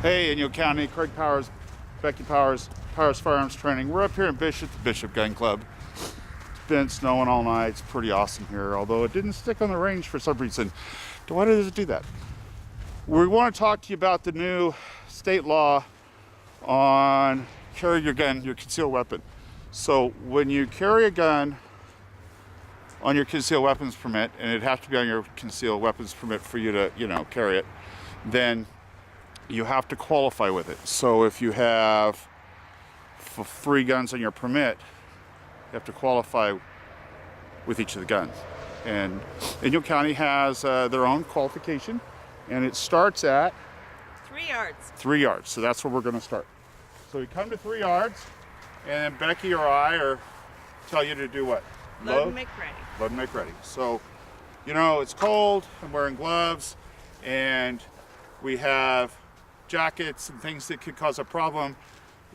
Hey, Inyo County, Craig Powers, Becky Powers, Powers Firearms Training. We're up here in Bishop, the Bishop Gun Club. It's been snowing all night. It's pretty awesome here, although it didn't stick on the range for some reason. Why does it do that? We want to talk to you about the new state law on carry your gun, your concealed weapon. So when you carry a gun on your concealed weapons permit, and it has to be on your concealed weapons permit for you to, carry it, then you have to qualify with it. So if you have 3 guns on your permit, you have to qualify with each of the guns. And Inyo County has their own qualification, and it starts at 3 yards. 3 yards. So that's where we're going to start. So we come to 3 yards, and then Becky or I tell you to do what? Load and make ready. Load and make ready. So, it's cold. I'm wearing gloves, and we have jackets and things that could cause a problem,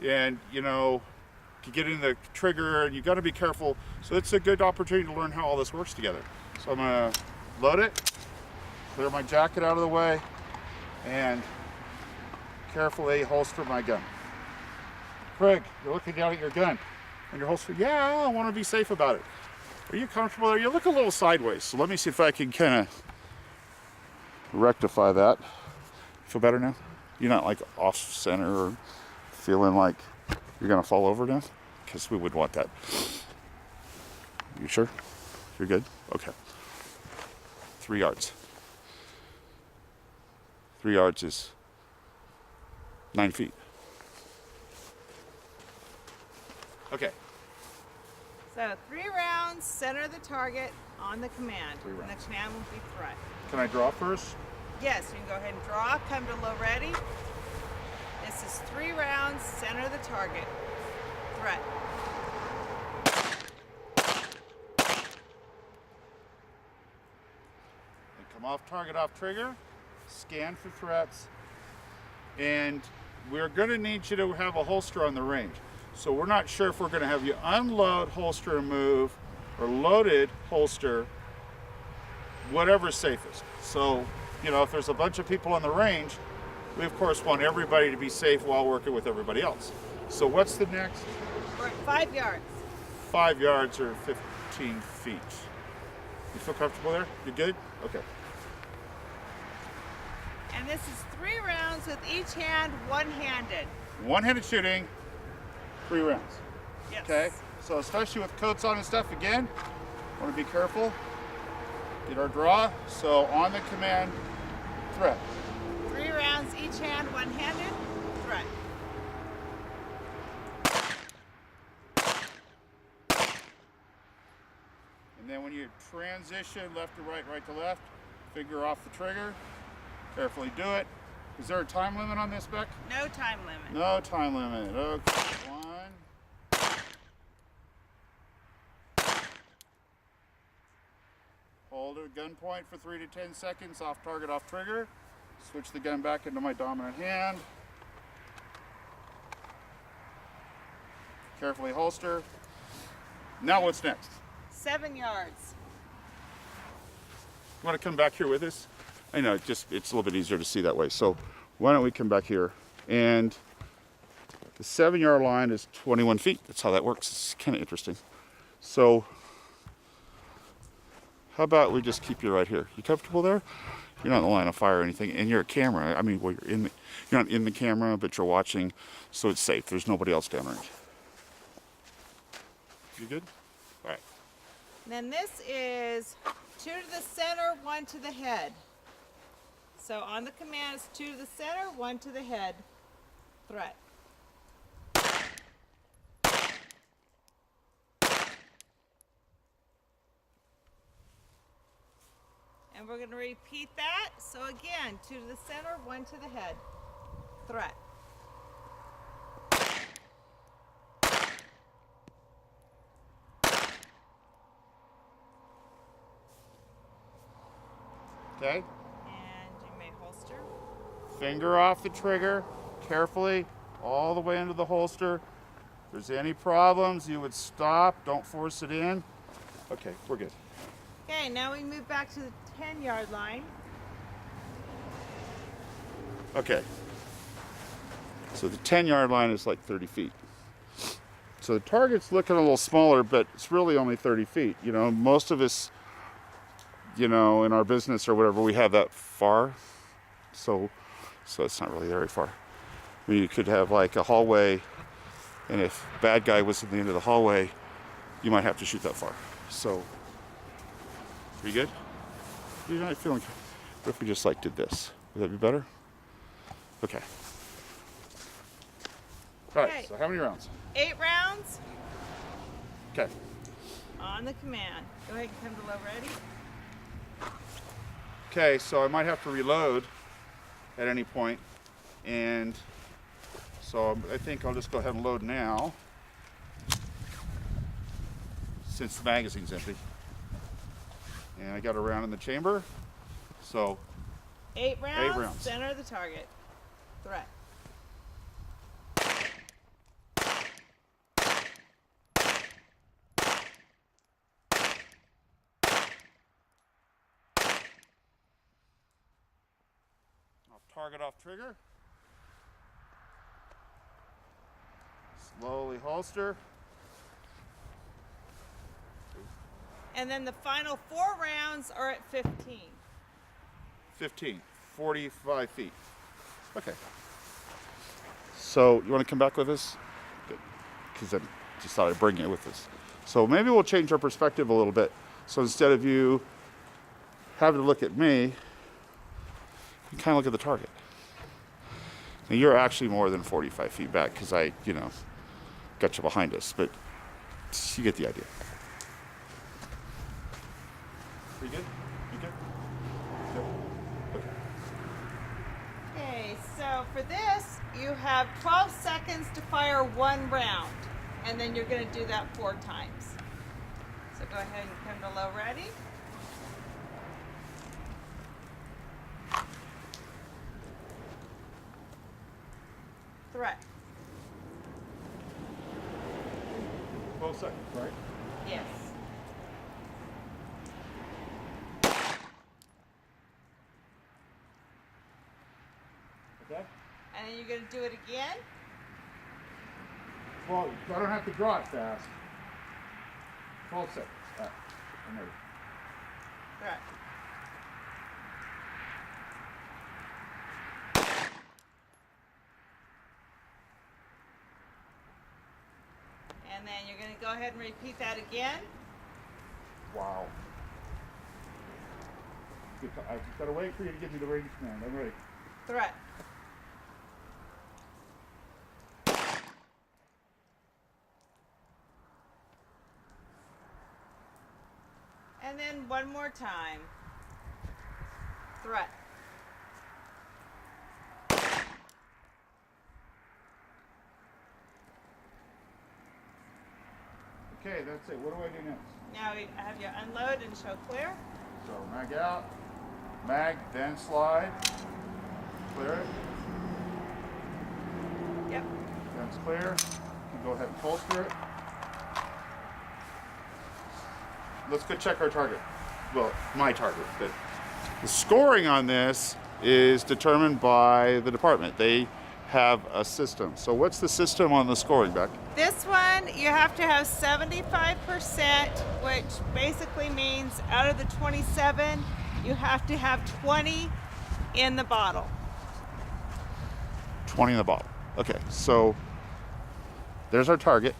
and could get in the trigger, and you got to be careful. So it's a good opportunity to learn how all this works together. So I'm gonna load it, clear my jacket out of the way, and carefully holster my gun. Craig, you're looking down at your gun and your holster. Yeah, I want to be safe about it. Are you comfortable there? You look a little sideways, so let me see if I can kind of rectify that. Feel better now? You're not like off center or feeling like you're gonna fall over now? Because we would want that. You sure? You're good? Okay. 3 yards. 3 yards is 9 feet. Okay. So 3 rounds, center the target on the command. 3 rounds. And the command will be threat. Can I draw first? Yes, you can go ahead and draw, come to low ready. This is 3 rounds, center the target. Threat. And come off target, off trigger. Scan for threats. And we're going to need you to have a holster on the range. So we're not sure if we're going to have you unload, holster, and move, or loaded, holster, whatever's safest. So, if there's a bunch of people on the range, we of course want everybody to be safe while working with everybody else. So what's the next? We're at 5 yards. 5 yards or 15 feet. You feel comfortable there? You good? Okay. And this is 3 rounds with each hand one-handed. One-handed shooting, 3 rounds. Yes. Okay? So especially with coats on and stuff, again, want to be careful. Get our draw. So on the command, threat. 3 rounds, each hand one-handed. Threat. And then when you transition left to right, right to left, finger off the trigger. Carefully do it. Is there a time limit on this, Beck? No time limit. No time limit. Okay. 1. Hold at gunpoint for 3 to 10 seconds, off target, off trigger. Switch the gun back into my dominant hand. Carefully holster. Now what's next? 7 yards. You want to come back here with us? I know, it's a little bit easier to see that way. So why don't we come back here? And the 7-yard line is 21 feet. That's how that works. It's kind of interesting. So how about we just keep you right here? You comfortable there? You're not in the line of fire or anything, and you're a camera. I mean, well, you're not in the camera, but you're watching, so it's safe. There's nobody else downrange. You good? All right. And then this is 2 to the center, 1 to the head. So on the command, it's 2 to the center, 1 to the head. Threat. And we're going to repeat that. So again, 2 to the center, 1 to the head. Threat. Okay. And you may holster. Finger off the trigger, carefully, all the way into the holster. If there's any problems, you would stop. Don't force it in. Okay, we're good. Okay, now we move back to the 10-yard line. Okay. So the 10-yard line is like 30 feet. So the target's looking a little smaller, but it's really only 30 feet. You know, most of us, you know, in our business or whatever, we have that far. So it's not really very far. I mean, you could have like a hallway, and if bad guy was at the end of the hallway, you might have to shoot that far. So, are you good? You're not feeling good. What if we just like did this? Would that be better? Okay. All right, Okay. so how many rounds? 8 rounds Okay. on the command. Go ahead and come to low ready. Okay, so I might have to reload at any point, and so I think I'll just go ahead and load now, since the magazine's empty. And I got a round in the chamber, so 8 rounds, 8 rounds. Center of the target. Threat. target off trigger. Slowly holster. And then the final 4 rounds are at 15. 15, 45 feet. Okay. So you want to come back with us? Good. Because I just thought I'd bring you with us. So maybe we'll change our perspective a little bit. So instead of you having to look at me, you kind of look at the target. Now you're actually more than 45 feet back because I, got you behind us, but you get the idea. You good? You good? Good. Okay. Okay, so for this, you have 12 seconds to fire 1 round, and then you're going to do that 4 times. So go ahead and come to low ready. Threat. 12 seconds, right? Yes. Okay. And then you're going to do it again. Well, I don't have to draw it fast. 12 seconds. All right. I'm ready. Threat. And then you're going to go ahead and repeat that again. Wow. I've got to wait for you to give me the range command. I'm ready. Threat. And then 1 more time. Threat. Okay, that's it. What do I do next? Now we have you unload and show clear. So mag out, mag, then slide, clear it, Yep. then it's clear. You can go ahead and holster it. Let's go check our target. Well, my target, but the scoring on this is determined by the department. They have a system. So what's the system on the scoring, Beck? This one, you have to have 75%, which basically means out of the 27, you have to have 20 in the bottle. 20 in the bottle. Okay, so there's our target.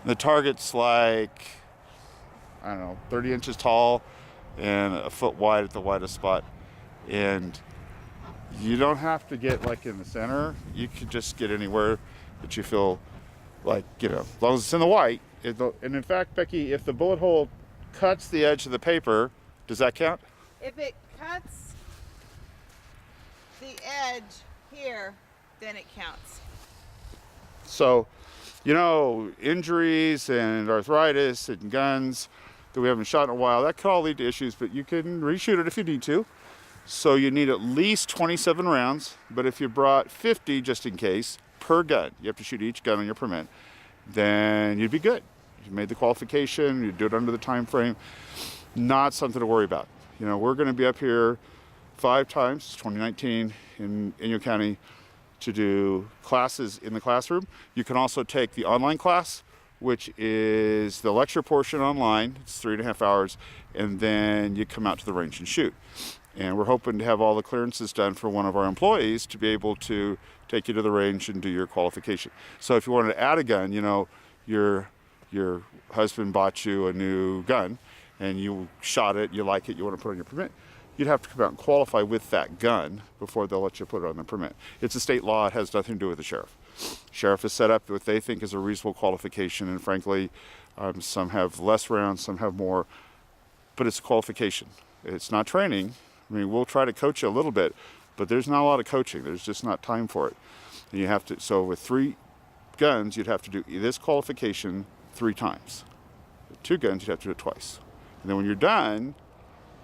The target's like, 30 inches tall and a foot wide at the widest spot. And you don't have to get like in the center. You can just get anywhere that you feel like, as long as it's in the white. And in fact, Becky, if the bullet hole cuts the edge of the paper, does that count? If it cuts the edge here, then it counts. So, injuries and arthritis and guns that we haven't shot in a while, that could all lead to issues, but you can reshoot it if you need to. So you need at least 27 rounds, but if you brought 50 just in case per gun, you have to shoot each gun on your permit, then you'd be good. You made the qualification, you do it under the time frame, not something to worry about. We're going to be up here 5 times, 2019 in Inyo County, to do classes in the classroom. You can also take the online class, which is the lecture portion online. It's 3.5 hours, and then you come out to the range and shoot. And we're hoping to have all the clearances done for one of our employees to be able to take you to the range and do your qualification. So if you wanted to add a gun, you know, your husband bought you a new gun and you shot it, you like it, you want to put it on your permit, you'd have to come out and qualify with that gun before they'll let you put it on the permit. It's a state law. It has nothing to do with the sheriff. Sheriff has set up what they think is a reasonable qualification, and frankly, some have less rounds, some have more, but it's a qualification. It's not training. I mean, we'll try to coach you a little bit, but there's not a lot of coaching. There's just not time for it. And you have to, so with 3 guns, you'd have to do this qualification 3 times. With 2 guns, you'd have to do it twice. And then when you're done,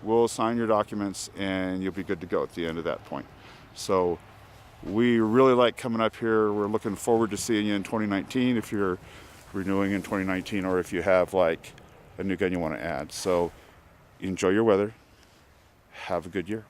we'll sign your documents and you'll be good to go at the end of that point. So we really like coming up here. We're looking forward to seeing you in 2019 if you're renewing in 2019, or if you have like a new gun you want to add. So enjoy your weather. Have a good year.